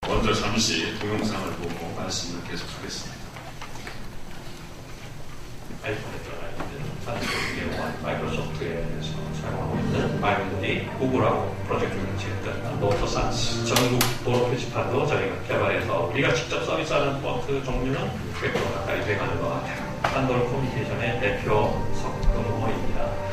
먼저 잠시 동영상을 보고 말씀을 계속하겠습니다. 아이폰에 들어가 있는 산소계와 마이크로소프트에서 사용하고 있는 마이너들이 구글하고 프로젝트를 진행했던 노트산스 전국 도로 표지판도 저희가 개발해서 우리가 직접 서비스하는 폰트 종류는 100% 가까이 돼가는 것 같아요. 한돌 커뮤니케이션의 대표 석금호입니다.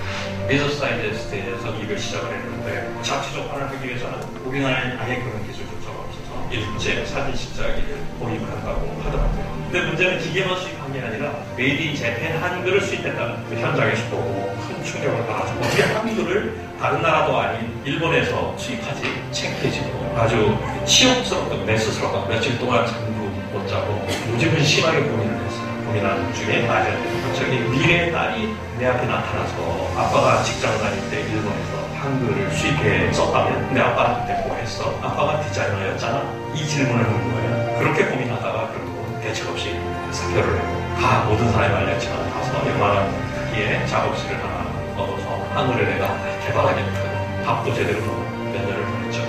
비즈니스 다이제스트에서 일을 시작을 했는데 자체 조건을 하기 위해서는 우리나라에는 아예 그런 기술조차 없어서 일제 사진 십자기를 도입한다고 하더라고요. 근데 문제는 기계만 수입한 게 아니라 메이드 인 재팬 한글을 수입했다는 그 현장에서 보고 큰 충격을 받았고 어떻게 한글을 다른 나라도 아닌 일본에서 수입하지 창피해지고 아주 치욕스럽고 메스스럽고 며칠 동안 잠도 못 자고 요즘은 심하게 고민을 했어요. 고민하는 중에 맞아요. 갑자기 미래의 딸이 내 앞에 나타나서 아빠가 직장을 다닐 때 일본에서 한글을 수입해 썼다면 근데 아빠는 그때 뭐 했어? 아빠가 디자이너였잖아? 이 질문을 하는 거예요. 그렇게 고민하다가 결국 대책 없이 사표를 내고 다 모든 사람이 알렸지만 가서 요만한 크기의 작업실을 하나 얻어서 한글을 내가 개발하겠다. 밥도 제대로 먹고 몇 년을 보냈죠.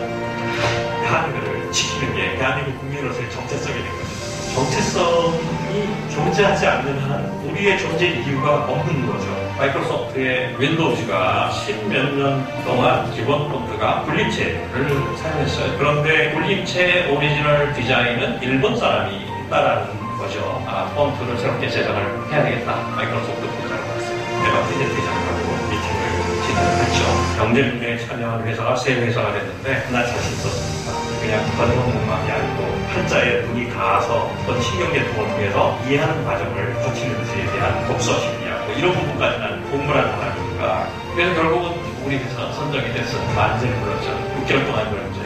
한글을 지키는 게 대한민국 국민으로서의 정체성이 된 거죠. 정체성이 존재하지 않는 한 우리의 존재 이유가 없는 거죠. 마이크로소프트의 윈도우즈가 10몇 년 동안 기본 폰트가 굴림체를 사용했어요. 그런데 굴림체 오리지널 디자인은 일본 사람이 있다라는 거죠. 폰트를 새롭게 제작을 해야 되겠다. 마이크로소프트 본사를 갔어요. 내가 프레젠테이션하고 미팅을 진행했죠. 경쟁에 참여한 회사가 세 회사가 됐는데 나 자신 있었습니다. 그냥 번역만 마음이 아니고 한자에 눈이 닿아서 어떤 신경계통을 통해서 이해하는 과정을 거치는지에 대한 독서심이야. 뭐 이런 부분까지 나는 공부를 하는 사람이니까. 그래서 결국은 우리 회사가 선정이 돼서 만세를 불렀죠. 6개월 동안 불렀죠.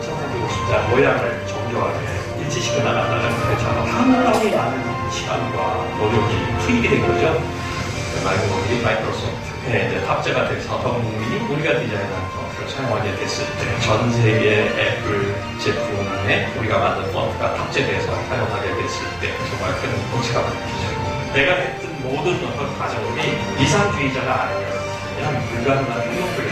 2,350자 모양을 정교하게 일치시켜 나간다는 회사가 상당히 많은 시간과 노력이 투입이 된 거죠. 우리 마이크로소프트에 이제 탑재가 돼서 전 국민이 우리가 디자인한 폰트를 사용하게 됐을 때 전 세계 애플 제품에 우리가 만든 폰트가 탑재돼서 사용하게 됐을 때 정말 큰 공치가 느껴지죠. 내가 했던 모든 어떤 과정이 이상주의자가 아니면 불가능한 행동적인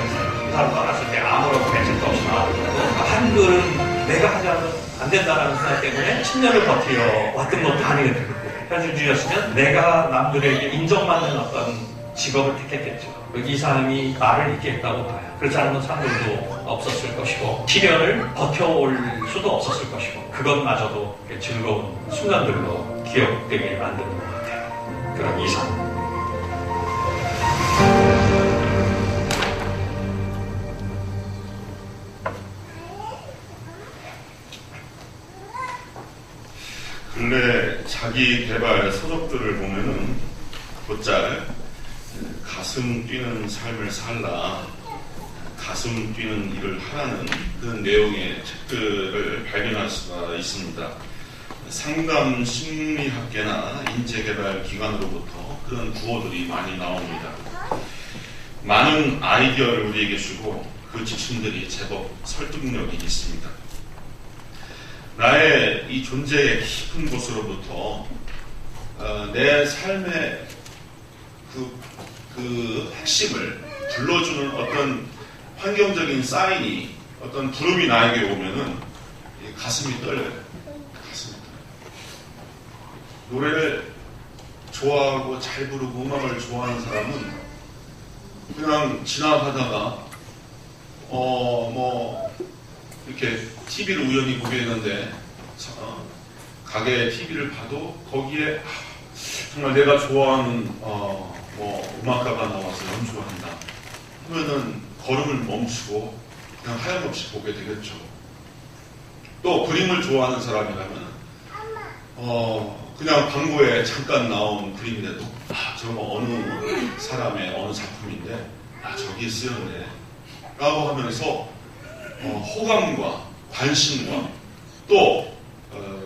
사람 나왔을 때 아무런 대책도 없이 나왔고 한글은 내가 하지 않으면 안 된다는 생각 때문에 10년을 버텨왔던 것도 아니게 되고 현실주의였으면 내가 남들에게 인정받는 어떤 직업을 택했겠죠. 이 사람이 나를 있겠다고 봐요. 그렇지 않으면 상관도 없었을 것이고 시련을 버텨올 수도 없었을 것이고 그것마저도 즐거운 순간들로 기억되게 만드는 것 같아요. 그런 이상. 근래 자기 개발 서적들을 보면은 곧잘 가슴 뛰는 삶을 살라, 가슴 뛰는 일을 하라는 그런 내용의 책들을 발견할 수가 있습니다. 상담 심리학계나 인재개발 기관으로부터 그런 구호들이 많이 나옵니다. 많은 아이디어를 우리에게 주고 그 지침들이 제법 설득력이 있습니다. 나의 이 존재의 깊은 곳으로부터 내 삶의 그 핵심을 불러주는 어떤 환경적인 사인이 어떤 부름이 나에게 오면은 가슴이 떨려요. 가슴이 떨려요. 노래를 좋아하고 잘 부르고 음악을 좋아하는 사람은 그냥 지나가다가 이렇게 TV를 우연히 보게 되는데 가게 TV를 봐도 거기에 정말 내가 좋아하는 음악가가 나와서 연주한다 하면은 걸음을 멈추고 그냥 하염없이 보게 되겠죠. 또 그림을 좋아하는 사람이라면 그냥 광고에 잠깐 나온 그림인데도 저거 어느 사람의 어느 작품인데 저기 쓰였네 라고 하면서 호감과 관심과 또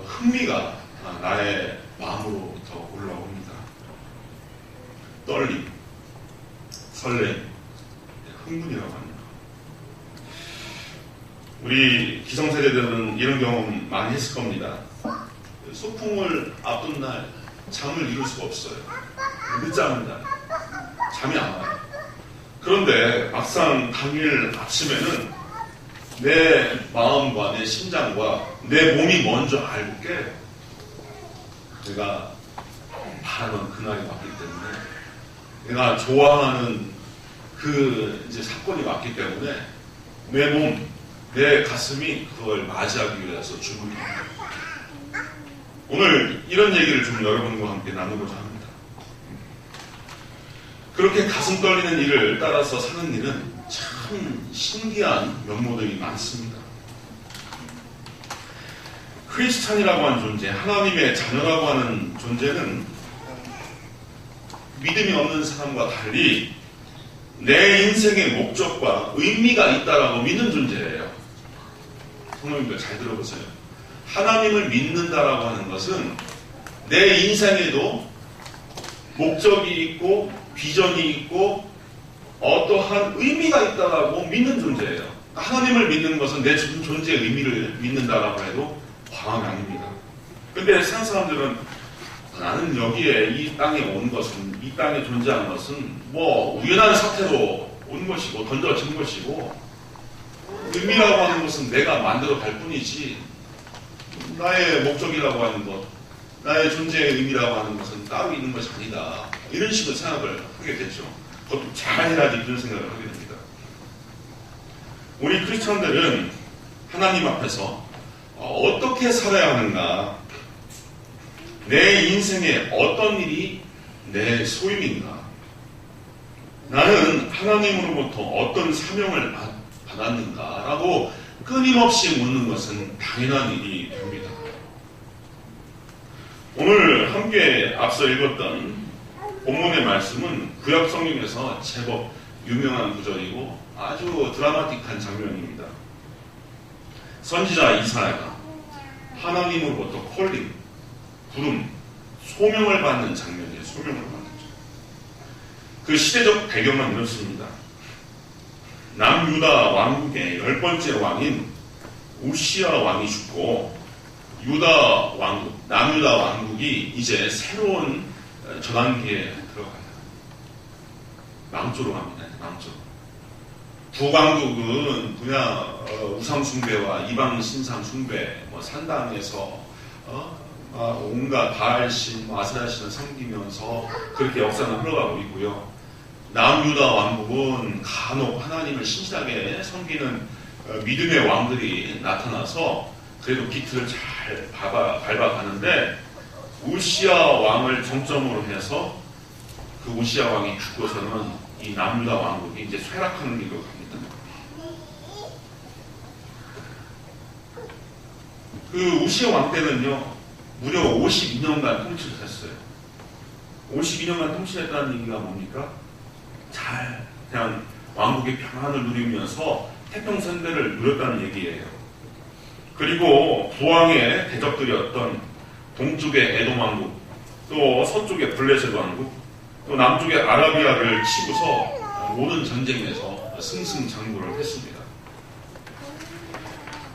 흥미가 나의 마음으로부터 올라옵니다. 떨림, 설렘, 흥분이라고 합니다. 우리 기성세대들은 이런 경험 많이 했을 겁니다. 소풍을 앞둔 날 잠을 이룰 수가 없어요. 늦잠은 날 잠이 안 와요. 그런데 막상 당일 아침에는 내 마음과 내 심장과 내 몸이 먼저 알고 깨요. 내가 바라는 그날이 왔기 때문에, 내가 좋아하는 그 이제 사건이 왔기 때문에 내 몸, 내 가슴이 그걸 맞이하기 위해서 준비합니다. 오늘 이런 얘기를 좀 여러분과 함께 나누고자 합니다. 그렇게 가슴 떨리는 일을 따라서 사는 일은 참 신기한 면모들이 많습니다. 크리스찬이라고 하는 존재, 하나님의 자녀라고 하는 존재는 믿음이 없는 사람과 달리 내 인생의 목적과 의미가 있다라고 믿는 존재예요. 성도님들 잘 들어보세요. 하나님을 믿는다라고 하는 것은 내 인생에도 목적이 있고 비전이 있고 어떠한 의미가 있다라고 믿는 존재예요. 하나님을 믿는 것은 내 존재의 의미를 믿는다라고 해도 과언이 아닙니다. 근데 세상 사람들은 나는 여기에 이 땅에 온 것은, 이 땅에 존재한 것은 뭐 우연한 사태로 온 것이고 던져진 것이고, 의미라고 하는 것은 내가 만들어 갈 뿐이지 나의 목적이라고 하는 것, 나의 존재의 의미라고 하는 것은 따로 있는 것이 아니다, 이런 식으로 생각을 하게 되죠. 그것도 잘해야지 그런 생각을 하게 됩니다. 우리 크리스천들은 하나님 앞에서 어떻게 살아야 하는가, 내 인생에 어떤 일이 내 소임인가, 나는 하나님으로부터 어떤 사명을 받았는가라고 끊임없이 묻는 것은 당연한 일이 됩니다. 오늘 함께 앞서 읽었던 본문의 말씀은 구약 성경에서 제법 유명한 구절이고 아주 드라마틱한 장면입니다. 선지자 이사야가 하나님으로부터 콜링, 부름, 소명을 받는 장면이에요. 소명을 받는 장면. 그 시대적 배경은 이렇습니다. 남유다 왕국의 10번째 왕인 우시야 왕이 죽고 유다 왕국, 남유다 왕국이 이제 새로운 전환기에 들어가요. 망조로 갑니다. 망조. 북왕국은 그냥 우상숭배와 이방 신상 숭배, 산당에서 온갖 바알신, 아세라신을 섬기면서 그렇게 역사는 흘러가고 있고요. 남유다 왕국은 간혹 하나님을 신실하게 섬기는 믿음의 왕들이 나타나서 그래도 비틀을 잘 밟아가는데, 우시야 왕을 정점으로 해서 그 우시야 왕이 죽고서는 이 남유다 왕국이 이제 쇠락하는 길로 갑니다. 그 우시야 왕 때는요, 무려 52년간 통치를 했어요. 52년간 통치했다는 얘기가 뭡니까? 잘 그냥 왕국의 평안을 누리면서 태평성대를 누렸다는 얘기예요. 그리고 부왕의 대적들이었던 동쪽의 에돔 왕국, 또 서쪽의 블레셋 왕국, 또 남쪽의 아라비아를 치고서 모든 전쟁에서 승승장구를 했습니다.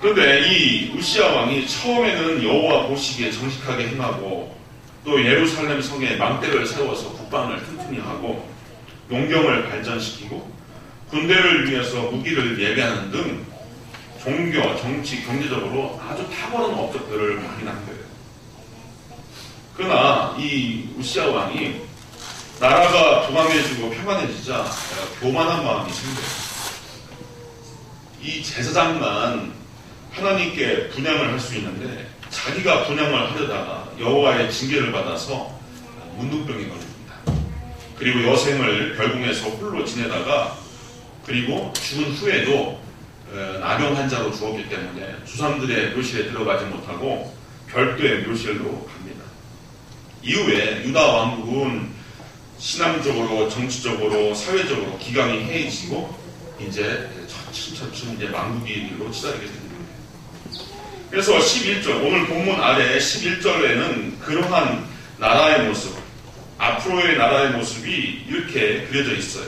그런데 이 우시야 왕이 처음에는 여호와 보시기에 정직하게 행하고, 또 예루살렘 성에 망대를 세워서 국방을 튼튼히 하고, 농경을 발전시키고, 군대를 위해서 무기를 예비하는 등 종교, 정치, 경제적으로 아주 탁월한 업적들을 많이 남겨요. 그러나 이 우시야 왕이 나라가 도망해지고 평안해지자 교만한 마음이 생겨요. 이 제사장만 하나님께 분향을 할 수 있는데 자기가 분향을 하려다가 여호와의 징계를 받아서 문둥병에 걸립니다. 그리고 여생을 별궁에서 홀로 지내다가, 그리고 죽은 후에도 나병 환자로 죽었기 때문에 주상들의 묘실에 들어가지 못하고 별도의 묘실로 갑니다. 이후에 유다 왕국은 신앙적으로, 정치적으로, 사회적으로 기강이 해이지고 이제 차츰 이제 망국의 길로 치달게 됩니다. 그래서 11절, 오늘 본문 아래 11절에는 그러한 나라의 모습, 앞으로의 나라의 모습이 이렇게 그려져 있어요.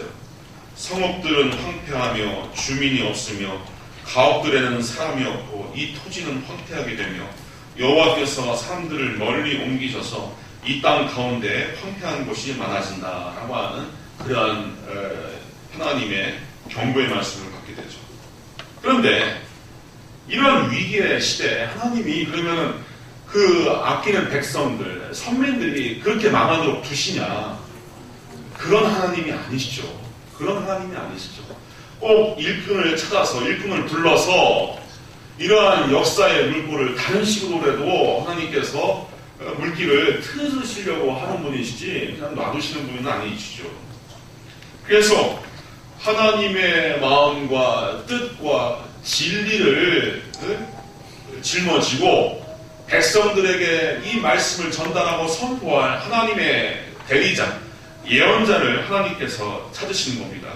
성읍들은 황폐하며 주민이 없으며 가옥들에는 사람이 없고 이 토지는 황폐하게 되며 여호와께서 사람들을 멀리 옮기셔서 이 땅 가운데 황폐한 곳이 많아진다라고 하는 그러한 하나님의 경고의 말씀을 받게 되죠. 그런데 이런 위기의 시대에 하나님이 그러면은 그 아끼는 백성들, 선민들이 그렇게 망하도록 두시냐? 그런 하나님이 아니시죠. 그런 하나님이 아니시죠. 꼭 일꾼을 찾아서 일꾼을 불러서 이러한 역사의 물꼬를 다른 식으로라도 하나님께서 물길을 틀으시려고 하는 분이시지 그냥 놔두시는 분은 아니시죠. 그래서 하나님의 마음과 뜻과 진리를 짊어지고 백성들에게 이 말씀을 전달하고 선포할 하나님의 대리자, 예언자를 하나님께서 찾으시는 겁니다.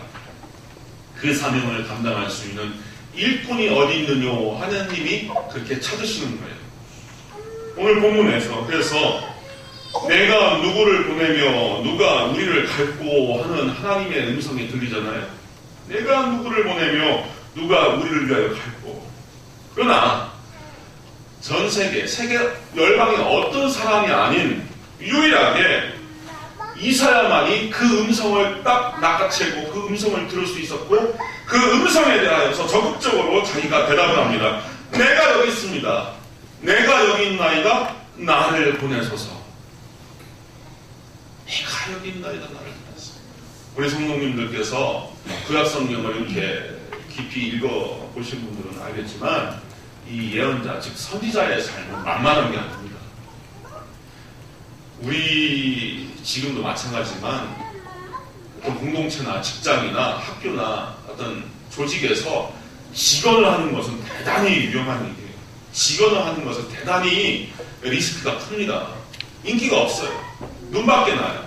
그 사명을 감당할 수 있는 일꾼이 어디 있느냐 하나님이 그렇게 찾으시는 거예요. 오늘 본문에서 그래서 내가 누구를 보내며 누가 우리를 갈고 하는 하나님의 음성이 들리잖아요. 내가 누구를 보내며 누가 우리를 위하여 갈고. 그러나 전 세계 열방의 어떤 사람이 아닌 유일하게 이사야만이 그 음성을 딱 낚아채고 그 음성을 들을 수 있었고 그 음성에 대하여서 적극적으로 자기가 대답을 합니다. 내가 여기 있습니다. 내가 여기 있나이다. 나를 보내소서. 내가 여기 있나이다. 나를 보내소서. 우리 성도님들께서 구약성경을 이렇게 깊이 읽어보신 분들은 알겠지만 이 예언자, 즉 선지자의 삶은 만만한 게 아닙니다. 우리 지금도 마찬가지지만 어떤 공동체나 직장이나 학교나 어떤 조직에서 직원을 하는 것은 대단히 위험한 일이에요. 직원을 하는 것은 대단히 리스크가 큽니다. 인기가 없어요. 눈밖에 나요.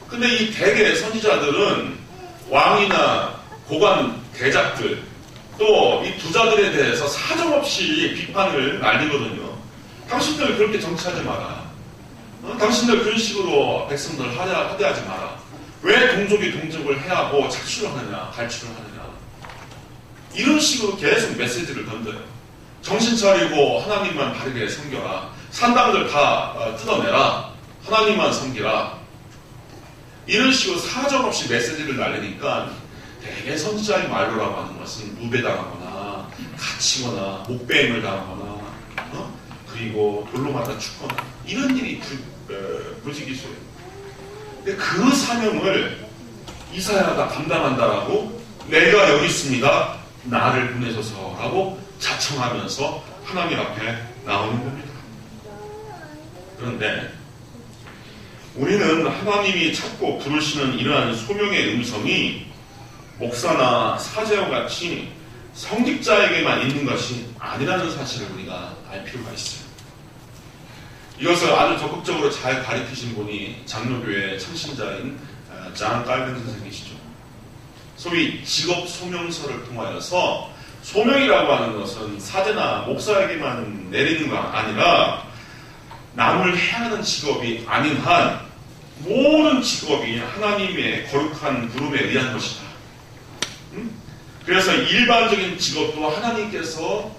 근데 이 대개 선지자들은 왕이나 고관 대작들 또 이 부자들에 대해서 사정없이 비판을 날리거든요. 당신들 그렇게 정치하지 마라. 당신들 그런 식으로 백성들 하대하지 마라. 왜 동족이 동족을 해하고 착취를 하느냐, 갈취를 하느냐. 이런 식으로 계속 메시지를 던져요. 정신 차리고 하나님만 바르게 섬겨라. 산당들 다 뜯어내라. 하나님만 섬기라. 이런 식으로 사정없이 메시지를 날리니까 대개 선지자의 말로라고 하는 것은 무배당하거나 갇히거나 목배임을 당하거나 그리고 돌로 맞아 죽거나 이런 일이 부지기수예요. 근데 그 사명을 이사야가 감당한다라고 내가 여기 있습니다. 나를 보내소서라고 자청하면서 하나님 앞에 나오는 겁니다. 그런데 우리는 하나님이 찾고 부르시는 이러한 소명의 음성이 목사나 사제와 같이 성직자에게만 있는 것이 아니라는 사실을 우리가 알 필요가 있어요. 이것을 아주 적극적으로 잘 가르치신 분이 장로교회 창신자인 장 깔빈 선생이시죠. 소위 직업 소명서를 통하여서 소명이라고 하는 것은 사제나 목사에게만 내리는 거 아니라 남을 해야 하는 직업이 아닌 한 모든 직업이 하나님의 거룩한 부름에 의한 것이다. 그래서 일반적인 직업도 하나님께서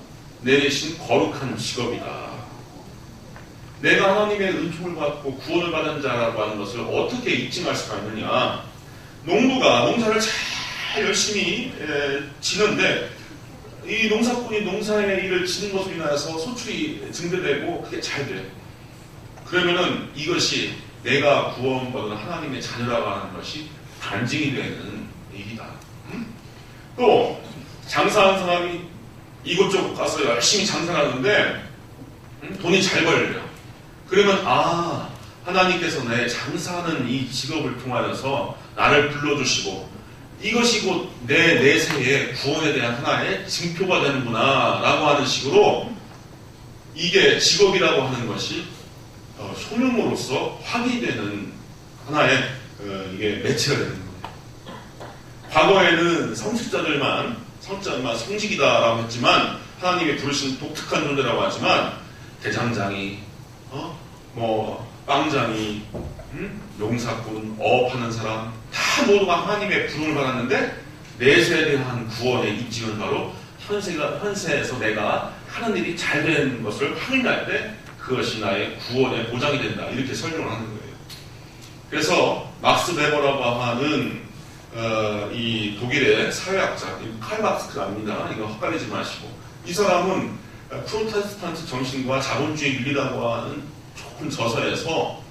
내리신 거룩한 직업이다. 내가 하나님의 은총을 받고 구원을 받은 자라고 하는 것을 어떻게 입증할 수가 있느냐. 농부가 농사를 잘 열심히 지는데 이 농사꾼이 농사의 일을 지는 것으로 인하여서 소출이 증대되고 그게 잘 돼. 그러면은 이것이 내가 구원받은 하나님의 자녀라고 하는 것이 단증이 되는 일이다. 또 장사하는 사람이 이곳저곳 가서 열심히 장사하는데 돈이 잘 벌려요. 그러면 하나님께서 내 장사하는 이 직업을 통하여서 나를 불러주시고 이것이 곧 내 내세의 구원에 대한 하나의 증표가 되는구나 라고 하는 식으로 이게 직업이라고 하는 것이 소명으로서 확인되는 하나의 이게 매체가 되는 거예요. 과거에는 성직자들만 성직이다라고 했지만 하나님이 부르신 독특한 존재라고 하지만 대장장이, 빵장이, 농사꾼, 어업하는 사람 다 모두가 하나님의 부름을 받았는데 내세에 대한 구원의 입증은 바로 현세에서 내가 하는 일이 잘 되는 것을 확인할 때 그것이 나의 구원의 보장이 된다. 이렇게 설명을 하는 거예요. 그래서 막스 베버라고 하는 이 독일의 사회학자, 칼 막스가 아닙니다. 이거 헛갈리지 마시고 이 사람은 프로테스탄트 정신과 자본주의 윤리라고 하는 좁은 저서에서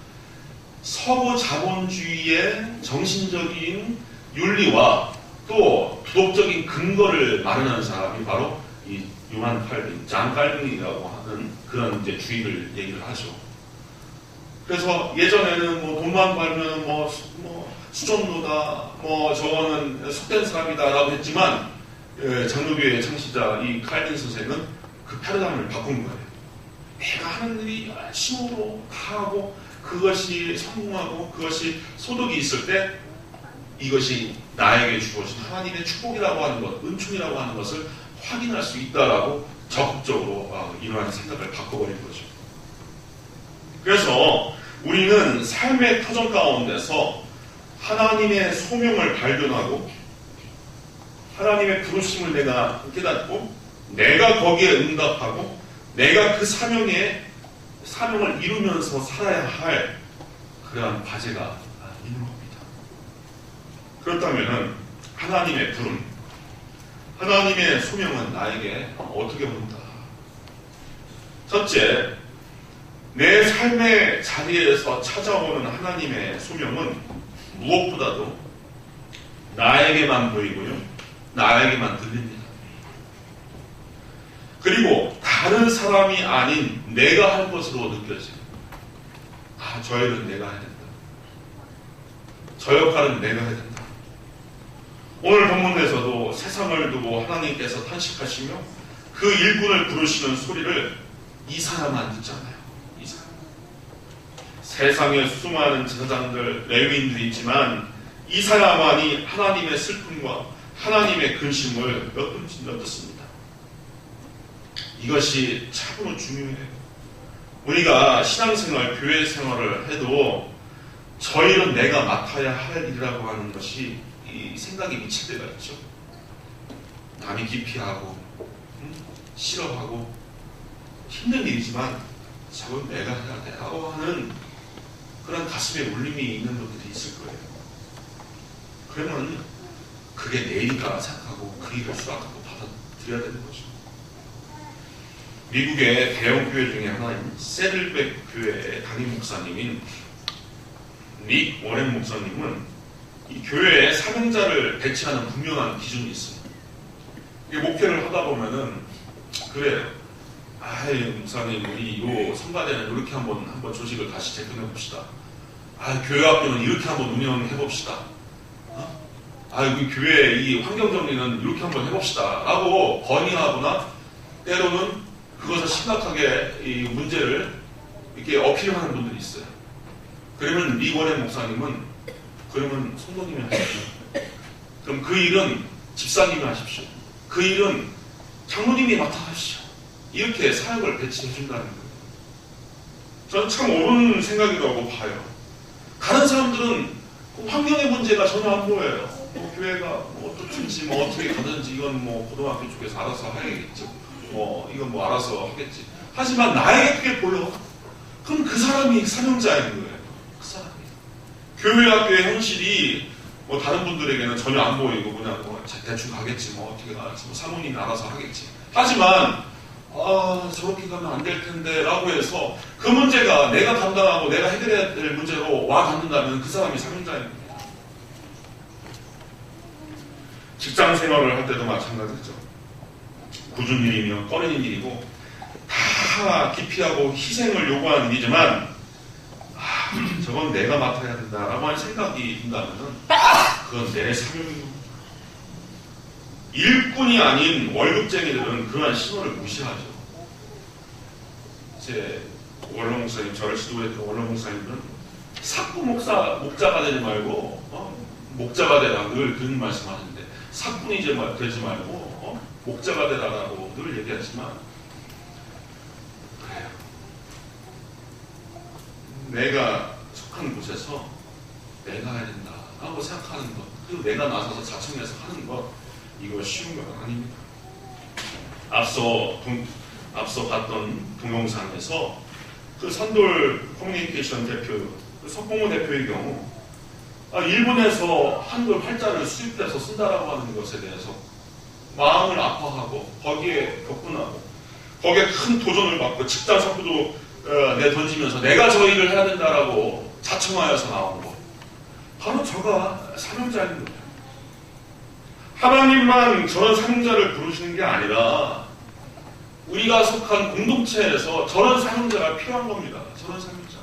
서구 자본주의의 정신적인 윤리와 또 도덕적인 근거를 마련한 사람이 바로 이 요한 칼빈, 잔 칼빈이라고 하는 그런 이제 주의를 얘기를 하죠. 그래서 예전에는 뭐 돈만 벌면 뭐 수종노다, 뭐 저거는 속된 사람이다라고 했지만 장로교의 창시자 이 칼빈 선생은 그 패러다임을 바꾼 거예요. 내가 하는 일이 열심으로 다 하고 그것이 성공하고 그것이 소득이 있을 때 이것이 나에게 주어진 하나님의 축복이라고 하는 것, 은총이라고 하는 것을 확인할 수 있다라고 적극적으로 이러한 생각을 바꿔버린 거죠. 그래서 우리는 삶의 터전 가운데서 하나님의 소명을 발견하고 하나님의 부르심을 내가 깨닫고 내가 거기에 응답하고 내가 그 사명을 이루면서 살아야 할 그러한 과제가 있는 겁니다. 그렇다면 하나님의 부름, 하나님의 소명은 나에게 어떻게 온다? 첫째, 내 삶의 자리에서 찾아오는 하나님의 소명은 무엇보다도 나에게만 보이고요, 나에게만 들립니다. 그리고 다른 사람이 아닌 내가 할 것으로 느껴져요. 저 일은 내가 해야 된다. 저 역할은 내가 해야 된다. 오늘 본문에서도 세상을 두고 하나님께서 탄식하시며 그 일꾼을 부르시는 소리를 이사야만 듣잖아요. 이사야. 세상에 수많은 제사장들, 레위인들이 있지만 이사야만이 하나님의 슬픔과 하나님의 근심을 엿듣습니다. 이것이 참으로 중요해요. 우리가 신앙생활, 교회 생활을 해도 저 일은 내가 맡아야 할 일이라고 하는 것이 이 생각이 미칠 때가 있죠. 남이 기피하고 싫어하고 힘든 일이지만 저건 내가 해야 돼라고 하는 그런 가슴에 울림이 있는 분들이 있을 거예요. 그러면 그게 내 일이다 생각하고 그 일을 수락하고 받아들여야 되는 거죠. 미국의 대형 교회 중에 하나인 세들백 교회의 담임 목사님인 닉 워렌 목사님은 이 교회에 사명자를 배치하는 분명한 기준이 있습니다. 이 목회를 하다 보면은 그래요. 목사님 우리 요 성가대는 이렇게 한번 조직을 다시 재편해 봅시다. 교회 학교는 이렇게 한번 운영해 봅시다. 우리 교회 이 환경 정리는 이렇게 한번 해봅시다. 라고 건의하거나 때로는 그것을 심각하게 이 문제를 이렇게 어필하는 분들이 있어요. 그러면 리워렌 목사님은 그러면 성도님이 하십시오. 그럼 그 일은 집사님이 하십시오. 그 일은 장로님이 맡아하십시오. 이렇게 사역을 배치해 준다는 거예요. 저는 참 옳은 생각이라고 봐요. 다른 사람들은 환경의 문제가 전혀 안 보여요. 교회가 어떻든지 어떻게 가든지 이건 고등학교 쪽에서 알아서 하겠지. 이건 알아서 하겠지. 하지만 나에게 그게 보여. 그럼 그 사람이 사명자인 거예요. 그 사람이. 교회 학교의 현실이 다른 분들에게는 전혀 안 보이고 그냥 대충 가겠지. 어떻게 가겠지. 사모님이 알아서 하겠지. 하지만 저렇게 가면 안 될 텐데 라고 해서 그 문제가 내가 담당하고 내가 해결해야 될 문제로 와 닿는다면 그 사람이 사명자인 거예요. 직장 생활을 할 때도 마찬가지죠. 굳은 일이며 꺼내는 일이고 다 기피하고 희생을 요구하는 일이지만 저건 내가 맡아야 된다라고 하는 생각이 든다면 그건 내 사명입니다. 일꾼이 아닌 월급쟁이들은 그러한 신호를 무시하죠. 제 원로 목사님, 저를 지도했던 원로 목사님들은 사꾸 목자가 되지 말고 목자가 되라 늘 그런 말씀하는데 사꾼이 되지 말고 목자가 되라라고 늘 얘기하지만 그래요. 내가 속한 곳에서 내가 해야 된다라고 생각하는 것, 그리고 내가 나서서 자청해서 하는 것, 이거 쉬운 건 아닙니다. 앞서 봤던 동영상에서 그 선돌 커뮤니케이션 대표, 그 석봉호 대표의 경우 일본에서 한글 활자를 수입해서 쓴다라고 하는 것에 대해서 마음을 아파하고 거기에 격분하고 거기에 큰 도전을 받고 직장 선포도 내던지면서 내가 저 일을 해야 된다라고 자청하여서 나온 거. 바로 저가 사명자인 거예요. 하나님만 저런 사명자를 부르시는 게 아니라 우리가 속한 공동체에서 저런 사명자가 필요한 겁니다. 저런 사명자.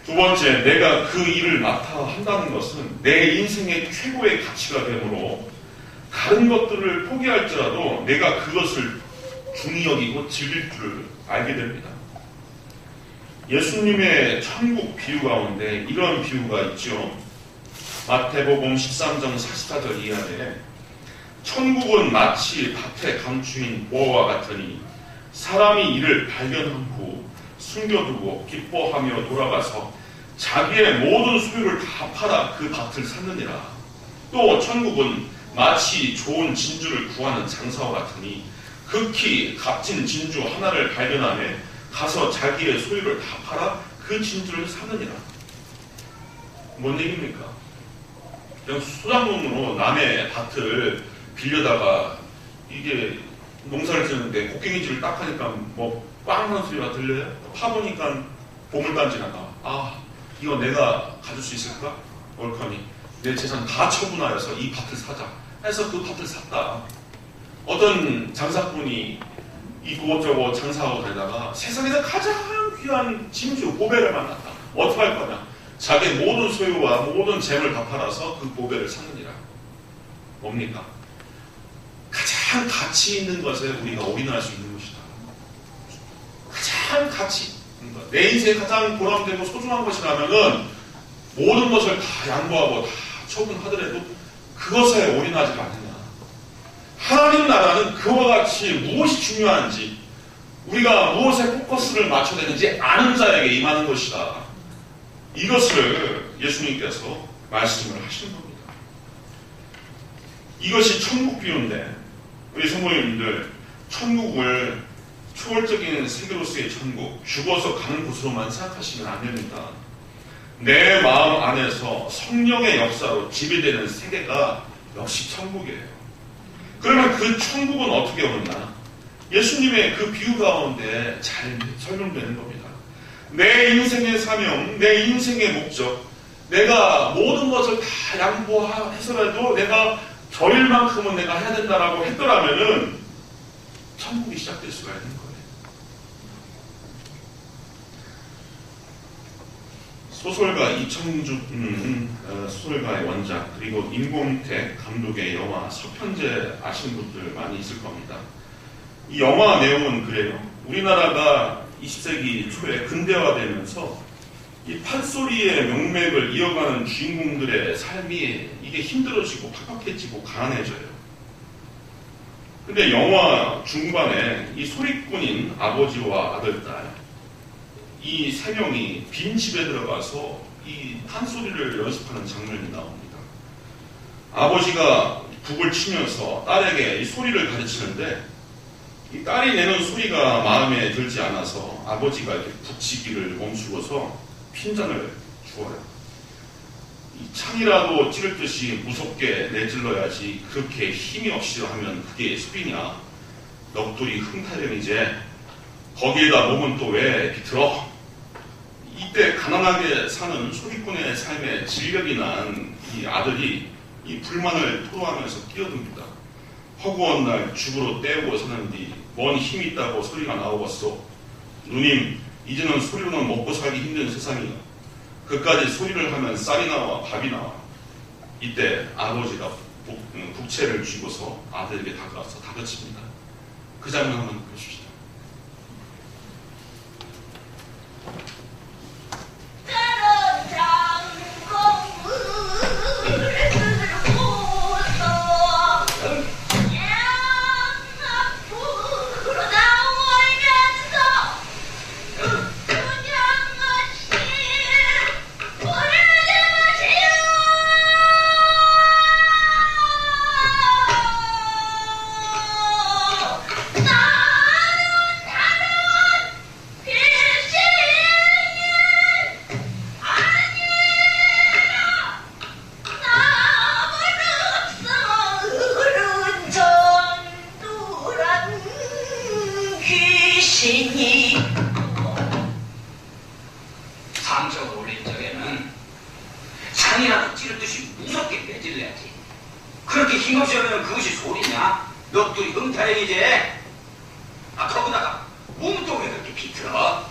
두 번째, 내가 그 일을 맡아 한다는 것은 내 인생의 최고의 가치가 되므로 다른 것들을 포기할지라도 내가 그것을 중히 여기고 즐길 줄을 알게 됩니다. 예수님의 천국 비유 가운데 이런 비유가 있죠. 마태복음 13장 44절 이하에 천국은 마치 밭에 감추인 보화와 같으니 사람이 이를 발견한 후 숨겨두고 기뻐하며 돌아가서 자기의 모든 소유를 다 팔아 그 밭을 샀느니라. 또 천국은 마치 좋은 진주를 구하는 장사와 같으니 극히 값진 진주 하나를 발견하며 가서 자기의 소유를 다 팔아 그 진주를 사느니라. 뭔 얘기입니까? 그냥 수장돈으로 남의 밭을 빌려다가 이게 농사를 짓는데 곡괭이질을 딱 하니까 뭐 빵 하는 소리가 들려요? 파보니까 보물단지가 나와. 아, 이거 내가 가질 수 있을까? 옳거니 내 재산 다 처분하여서 이 밭을 사자 해서 그 밭을 샀다. 어떤 장사꾼이 이곳저곳 장사하고 다니다가 세상에서 가장 귀한 진주 보배를 만났다. 어떻게 할 거냐? 자기 모든 소유와 모든 재물을 다 팔아서 그 보배를 샀느니라. 뭡니까? 가장 가치 있는 것에 우리가 올인할 수 있는 것이다. 가장 가치 있는 것. 내 인생에 가장 보람되고 소중한 것이라면은 모든 것을 다 양보하고 다 처분하더라도 그것에 올인하지 않느냐. 하나님 나라는 그와 같이 무엇이 중요한지 우리가 무엇에 포커스를 맞춰야 되는지 아는 자에게 임하는 것이다. 이것을 예수님께서 말씀을 하시는 겁니다. 이것이 천국 비유인데 우리 성도님들 천국을 초월적인 세계로서의 천국, 죽어서 가는 곳으로만 생각하시면 안 됩니다. 내 마음 안에서 성령의 역사로 지배되는 세계가 역시 천국이에요. 그러면 그 천국은 어떻게 오느냐? 예수님의 그 비유 가운데 잘 설명되는 겁니다. 내 인생의 사명, 내 인생의 목적, 내가 모든 것을 다 양보해서라도 내가 저 일만큼은 내가 해야 된다라고 했더라면은 천국이 시작될 수가 있는 거예요. 소설가 이청준 소설가의 원작 그리고 임공택 감독의 영화 서편제 아시는 분들 많이 있을 겁니다. 이 영화 내용은 그래요. 우리나라가 20세기 초에 근대화되면서 이 판소리의 명맥을 이어가는 주인공들의 삶이 이게 힘들어지고 팍팍해지고 가난해져요. 근데 영화 중반에 이 소리꾼인 아버지와 아들딸 이 세 명이 빈 집에 들어가서 이 판소리를 연습하는 장면이 나옵니다. 아버지가 북을 치면서 딸에게 이 소리를 가르치는데 이 딸이 내는 소리가 마음에 들지 않아서 아버지가 이렇게 북치기를 멈추고서 핀잔을 주어요. 이 창이라도 찌를 듯이 무섭게 내질러야지 그렇게 힘이 없이 하면 그게 소리냐. 넋두리 흥타령이제 거기에다 몸은 또 왜 비틀어? 이때 가난하게 사는 소리꾼의 삶에 질력이 난 이 아들이 이 불만을 토로하면서 뛰어듭니다. 허구한 날 죽으로 때우고 사는디 뭔 힘이 있다고 소리가 나오겠소. 누님 이제는 소리로는 먹고 살기 힘든 세상이요. 그까지 소리를 하면 쌀이 나와 밥이 나와. 이때 아버지가 북채를 쥐고서 아들에게 다가와서 다그칩니다. 그 장면 한번 보십시오. 귀신이 상처가 올린 적에는 상이라도 찌르듯이 무섭게 빼질러야지. 그렇게 힘없이 하면 그것이 소리냐? 넋두리 흥타령이지. 거기다가 몸은 또 왜 그렇게 비틀어?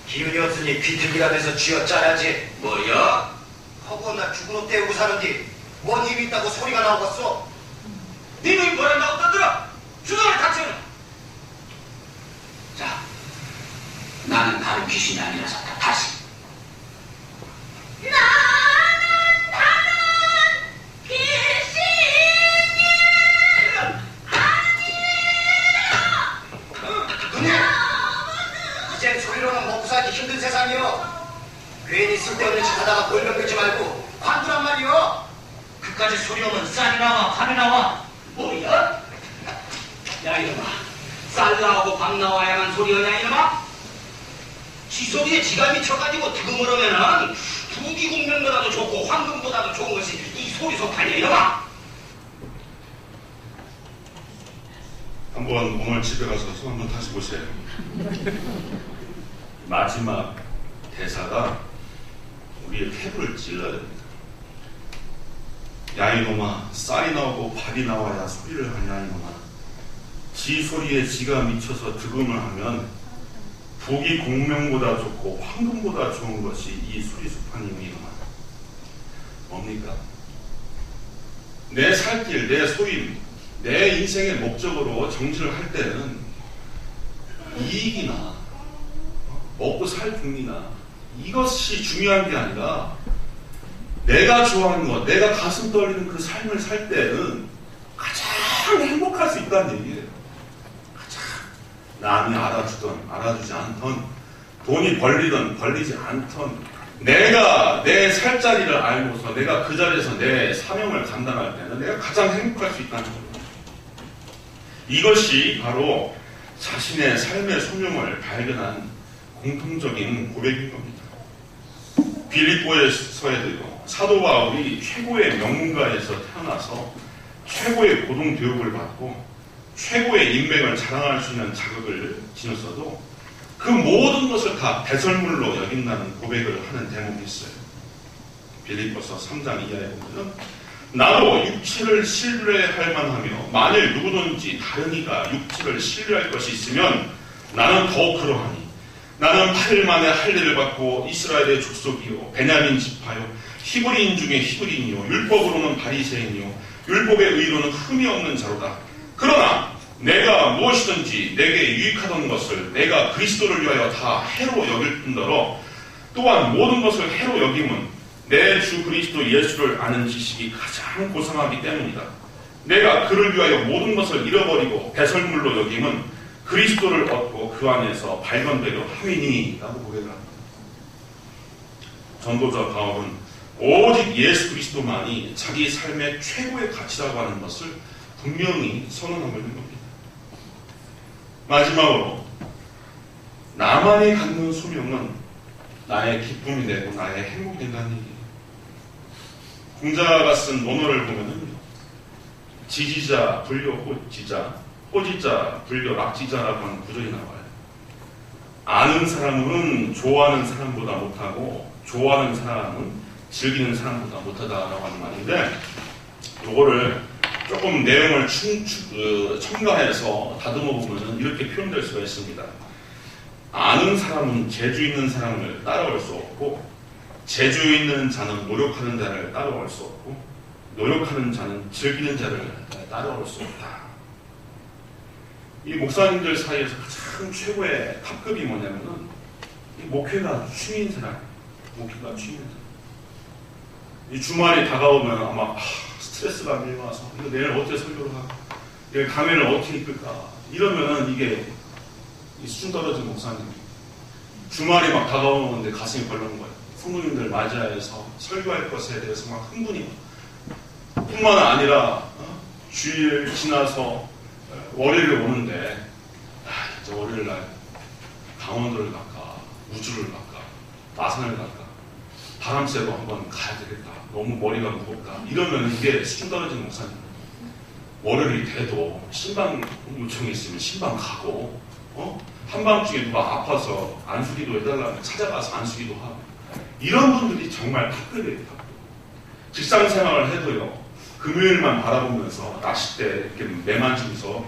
기운이 없으니 비틀기라면서 쥐어짜야지. 뭐야? 하고 나 죽은 옷 때우고 사는디 뭔 힘이 있다고 소리가 나오겠어? 네 놈이 뭐란다고 떠들어? 주둥을 닥쳐는. 자, 나는 다른 귀신이 아니라서 다시. 나는 누님! 이젠 소리로는 먹고 살기 힘든 세상이요. 괜히 쓸데없는 짓 하다가 골병 들지 말고 관두란 말이요. 그까지 소리 오면 쌀이 나와, 밥이 나와. 뭐야? 야, 이놈아. 쌀 나오고 밥 나와야만 소리하냐, 이놈아? 지 소리에 지가 미쳐가지고 득음을 하면은 부기국면보다도 좋고 황금보다도 좋은 것이 이 소리 속판이야, 이놈아. 한번 오늘 집에 가서 손 한번 다시 보세요. 마지막 대사가 우리의 폐부를 찔러야 됩니다. 야 이놈아, 쌀이 나오고 밥이 나와야 소리를 하냐 이놈아. 지 소리에 지가 미쳐서 득음을 하면 북이 공명보다 좋고 황금보다 좋은 것이 이 수리수판이니 이놈아. 뭡니까? 내 살길, 내 소임, 내 인생의 목적으로 정치를 할 때는 이익이나 먹고 살 궁리나 이것이 중요한 게 아니라 내가 좋아하는 것, 내가 가슴 떨리는 그 삶을 살 때는 가장 행복할 수 있다는 얘기예요. 가장 남이 알아주던 알아주지 않던 돈이 벌리던 벌리지 않던 내가 내 살 자리를 알고서 내가 그 자리에서 내 사명을 감당할 때는 내가 가장 행복할 수 있다는 거예요. 이것이 바로 자신의 삶의 소명을 발견한 공통적인 고백인 겁니다. 빌립보에서에도요, 사도 바울이 최고의 명문가에서 태어나서 최고의 고등 교육을 받고 최고의 인맥을 자랑할 수 있는 자격을 지녔어도 그 모든 것을 다 배설물로 여긴다는 고백을 하는 대목이 있어요. 빌립보서 3장 이하에 보면 나도 육체를 신뢰할 만하며 만일 누구든지 다른 이가 육체를 신뢰할 것이 있으면 나는 더욱 그러하니 나는 8일 만에 할례를 받고 이스라엘의 족속이요 베냐민 지파요 히브리인 중에 히브리인이요 율법으로는 바리새인이요 율법의 의로는 흠이 없는 자로다. 그러나 내가 무엇이든지 내게 유익하던 것을 내가 그리스도를 위하여 다 해로 여길 뿐더러 또한 모든 것을 해로 여김은 내 주 그리스도 예수를 아는 지식이 가장 고상하기 때문이다. 내가 그를 위하여 모든 것을 잃어버리고 배설물로 여김은 그리스도를 얻고 그 안에서 발견되려 함이니 라고 고백합니다. 전도자 바울은 오직 예수 그리스도만이 자기 삶의 최고의 가치라고 하는 것을 분명히 선언하고 있는 겁니다. 마지막으로 나만이 갖는 소명은 나의 기쁨이 되고 나의 행복이 된다는 얘기예요. 공자가 쓴 논어를 보면은 지지자 불려 호지자, 호지자 불려 낙지자라고 하는 구절이 나와요. 아는 사람은 좋아하는 사람보다 못하고 좋아하는 사람은 즐기는 사람보다 못하다라고 하는 말인데, 요거를 조금 내용을 첨가해서 다듬어 보면 이렇게 표현될 수가 있습니다. 아는 사람은 재주 있는 사람을 따라올 수 없고 재주 있는 자는 노력하는 자를 따라올 수 없고 노력하는 자는 즐기는 자를 따라올 수 없다. 이 목사님들 사이에서 가장 최고의 탑급이 뭐냐면은 이 목회가 취미인 사람, 목회가 취미인 사람. 이 주말이 다가오면 아마 스트레스가 밀려와서 이거 내일 어떻게 설교를 하고 내일 강연을 어떻게 이끌까 이러면은 이게 이 수준 떨어진 목사님 주말이 막 다가오는데 가슴이 벌렁 거예요. 성도님들 맞이하여서 설교할 것에 대해서 막 흥분이 뿐만 아니라 주일 지나서 월요일에 오는데 이제 월요일날 강원도를 갈까 우주를 갈까 마산을 갈까 바람 쐬러 한번 가야 되겠다. 너무 머리가 무겁다. 이러면 이게 수준 떨어진 목사님. 월요일이 돼도 신방 요청이 있으면 신방 가고 한밤중에 누가 아파서 안수기도 해달라고 찾아가서 안수기도 하고 이런 분들이 정말 탑급이에요. 직장 생활을 해도요. 금요일만 바라보면서 낚싯대 이렇게 매만지면서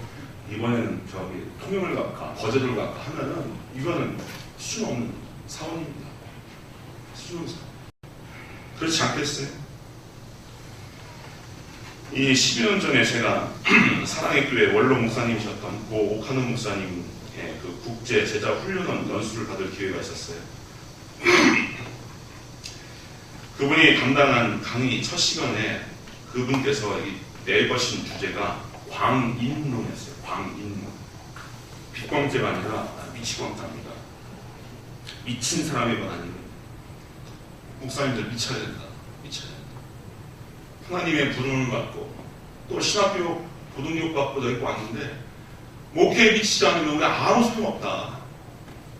이번에는 저기 통영을 갈까 거제도를 갈까 하면은 이거는 수준 없는 사원입니다. 수준 없는 사원. 그렇지 않겠어요? 이 12년 전에 제가 사랑의 교회 원로 목사님이셨던 고 오카노 목사님의 그 국제 제자 훈련원 연수를 받을 기회가 있었어요. 그분이 담당한 강의 첫 시간에 그분께서 내거신 주제가 광인론이었어요. 광인론. 빛광제가 아니라 미치광자입니다. 미친 사람에 관한 일. 목사님들 미쳐야 된다. 미쳐야 된다. 하나님의 부름을 받고 또 신학교육, 고등교육 받고 여기 왔는데 목회에 미치지 않으면 우리 아무 소용없다.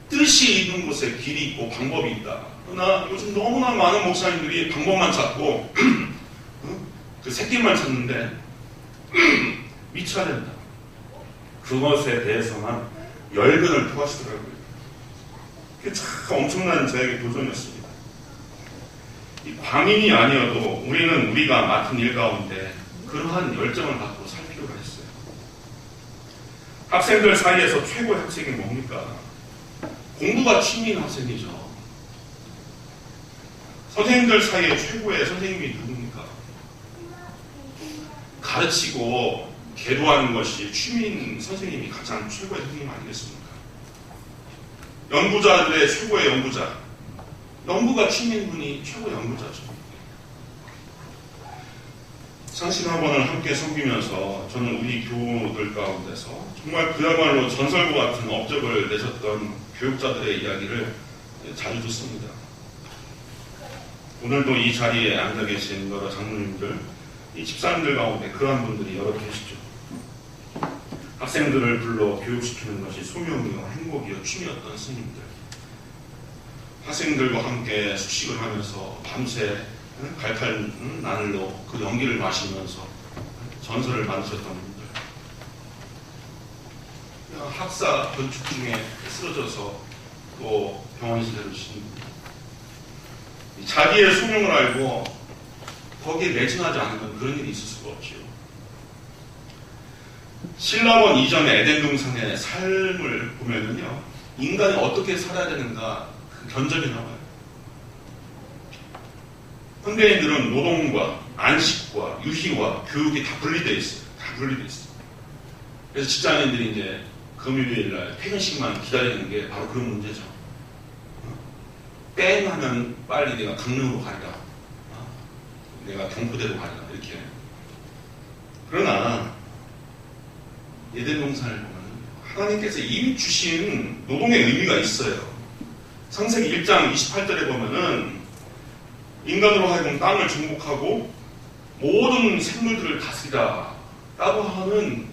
뜻이 있는 곳에 길이 있고 방법이 있다. 그러나 요즘 너무나 많은 목사님들이 방법만 찾고 그 새끼만 찾는데 미쳐야 된다. 그것에 대해서만 열변을 토하시더라고요. 그게 참 엄청난 저에게 도전이었습니다. 이 광인이 아니어도 우리는 우리가 맡은 일 가운데 그러한 열정을 갖고 살 필요가 있어요. 학생들 사이에서 최고의 학생이 뭡니까? 공부가 취미인 학생이죠. 선생님들 사이에 최고의 선생님이 누굽니까? 가르치고 계도하는 것이 취미인 선생님이 가장 최고의 선생님 아니겠습니까? 연구자들의 최고의 연구자. 연구가 취미인 분이 최고의 연구자죠. 상신학원을 함께 섬기면서 저는 우리 교우들 가운데서 정말 그야말로 전설과 같은 업적을 내셨던 교육자들의 이야기를 자주 듣습니다. 오늘도 이 자리에 앉아 계신 여러 장로님들, 이 집사님들 가운데 그러한 분들이 여러 계시죠. 학생들을 불러 교육시키는 것이 소명이요, 행복이요, 취미였던 스님들. 학생들과 함께 숙식을 하면서 밤새 갈칼 나늘로 그 연기를 마시면서 전설을 만드셨던 분들. 학사 건축 중에 쓰러져서 또 병원 시설을 자기의 소명을 알고 거기에 매진하지 않으면 그런 일이 있을 수가 없지요. 신라원 이전의 에덴 동산의 삶을 보면은요, 인간이 어떻게 살아야 되는가 그 견적이 나와요. 현대인들은 노동과 안식과 유희와 교육이 다 분리되어 있어요. 다 분리되어 있어요. 그래서 직장인들이 이제 금요일날 퇴근식만 기다리는 게 바로 그런 문제죠. 뺑 하면 빨리 내가 강릉으로 가리라. 내가 경포대로 가리라. 이렇게. 그러나 에덴 동산을 보면 하나님께서 이미 주신 노동의 의미가 있어요. 창세기 1장 28절에 보면은 인간으로 하여금 땅을 정복하고 모든 생물들을 다스리라 라고 하는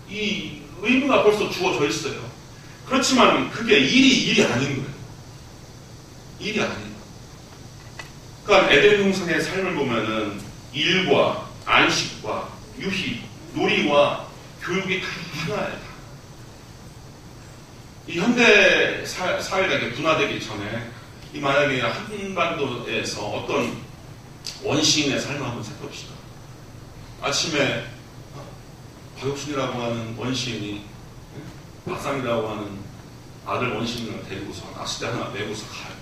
이 의무가 벌써 주어져 있어요. 그렇지만 그게 일이 아닌 거예요. 일이 아니에요. 그러니까 에덴 동산의 삶을 보면은 일과 안식과 유희, 놀이와 교육이 다 하나예요. 이 현대 사회가 이렇게 분화되기 전에 이 만약에 한반도에서 어떤 원시인의 삶을 한번 살펴봅시다. 아침에 박혁순이라고 하는 원시인이 박상이라고 하는 아들 원시인을 데리고서 낚싯대 하나 메고서 가요.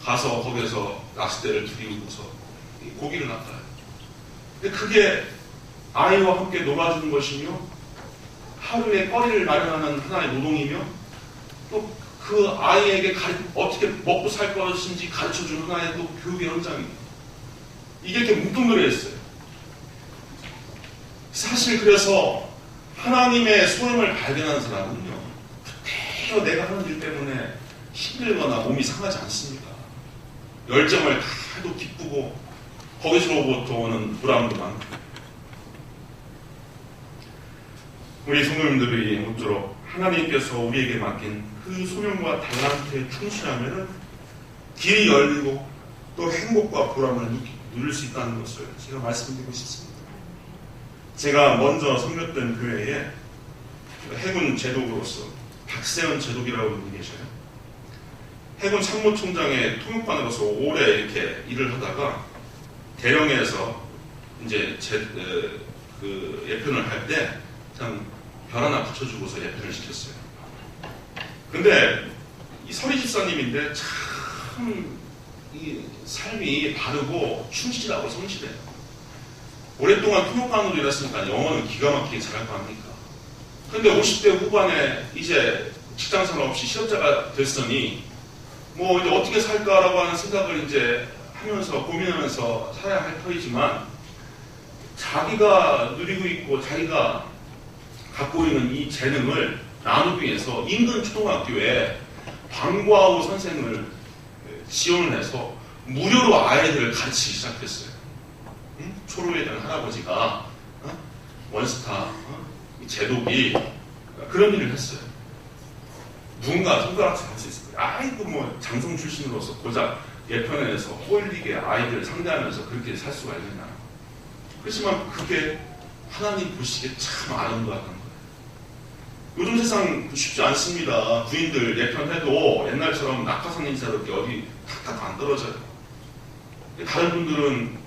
가서 거기에서 낚싯대를 들이우고서 고기를 낚아요. 근데 그게 아이와 함께 놀아주는 것이며 하루에 거리를 마련하는 하나의 노동이며 또 그 아이에게 어떻게 먹고 살 것인지 가르쳐주는 하나의 또 교육의 현장입니다. 이게 이렇게 뭉뚱그려 있어요. 사실 그래서 하나님의 소임을 발견한 사람은요, 그대로 내가 하는 일 때문에 힘들거나 몸이 상하지 않습니다. 열정을 다 해도 기쁘고 거기서로부터 오는 보람도 많고. 우리 성도님들이 모쪼록 하나님께서 우리에게 맡긴 그 소명과 달란트에 충실하면 길이 열리고 또 행복과 보람을 누릴 수 있다는 것을 제가 말씀드리고 싶습니다. 제가 먼저 섬겼던 교회에 해군 제독으로서 박세현 제독이라고 분이 계셔요. 해군 참모총장의 통역관으로서 오래 이렇게 일을 하다가 대령에서 이제 그 예편을 할 때 그냥 별 하나 붙여주고서 예편을 시켰어요. 근데 이 서리 집사님인데 참 이 삶이 바르고 충실하고 성실해요. 오랫동안 통역관으로 일했으니까 영어는 기가 막히게 잘할 거 아닙니까? 근데 50대 후반에 이제 직장생활 없이 실업자가 됐으니 뭐 이제 어떻게 살까라고 하는 생각을 이제 하면서 고민하면서 살아야 할 터이지만 자기가 누리고 있고 자기가 갖고 있는 이 재능을 나누기 위해서 인근 초등학교에 방과후 선생을 지원을 해서 무료로 아이들을 가르치기 시작했어요. 응? 초로에 대한 할아버지가 원스타 제독이 그런 일을 했어요. 누군가 손가락질 할 수 있을 거예요. 아이고 뭐 장성 출신으로서 고작 예편에서 홀리게 아이들을 상대하면서 그렇게 살 수가 있느냐. 그렇지만 그게 하나님 보시기에 참 아름다웠던 거예요. 요즘 세상 쉽지 않습니다. 부인들 예편해도 옛날처럼 낙하산 인사롭게 어디 탁탁 안 떨어져요. 다른 분들은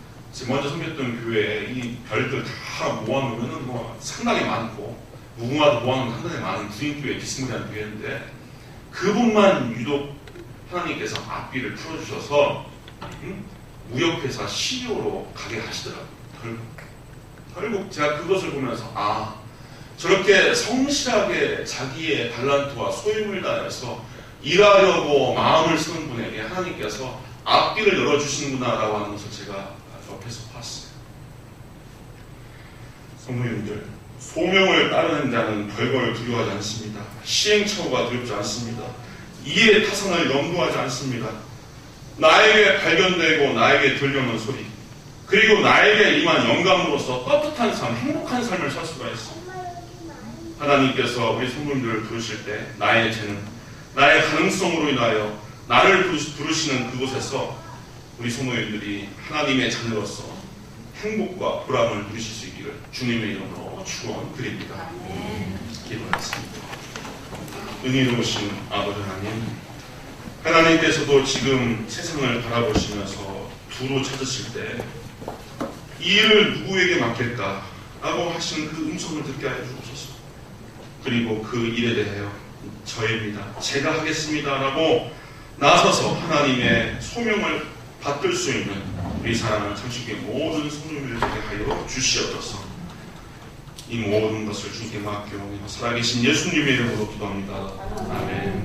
먼저 섬겼던 교회에 이 별들 다 모아놓으면 뭐 상당히 많고 무궁화도 모아놓으면 상당히 많은 부인교회 비스무리한 교회인데 그분만 유독 하나님께서 앞길을 풀어주셔서 무역회사 CEO로 가게 하시더라고요. 결국 제가 그것을 보면서 저렇게 성실하게 자기의 달란트와 소임을 다해서 일하려고 마음을 쓰는 분에게 하나님께서 앞길을 열어주시는구나라고 하는 것을 제가 옆에서 봤어요. 성도님들, 소명을 따르는 자는 별걸 두려워하지 않습니다. 시행착오가 두렵지 않습니다. 이해 타산을 염두하지 않습니다. 나에게 발견되고 나에게 들려오는 소리, 그리고 나에게 임한 영감으로서 떳떳한 삶, 행복한 삶을 살 수가 있습니다. 하나님께서 우리 성도님들을 부르실 때 나의 재능, 나의 가능성으로 인하여 나를 부르시는 그곳에서 우리 성도님들이 하나님의 자녀로서 행복과 보람을 누리실 수 있기를 주님의 이름으로 축원드립니다. 기도하겠습니다. 은혜로우신 아버지 하나님, 하나님께서도 지금 세상을 바라보시면서 두루 찾으실 때 이 일을 누구에게 맡길까? 라고 하시는 그 음성을 듣게 하여 주옵소서. 그리고 그 일에 대하여 저입니다, 제가 하겠습니다 라고 나서서 하나님의 소명을 받들 수 있는 우리 사랑하는 창식의 모든 성도님들에게 하여 주시옵소서. 이 모든 것을 주님께 맡겨오며 살아계신 예수님의 이름으로 기도합니다. 아멘.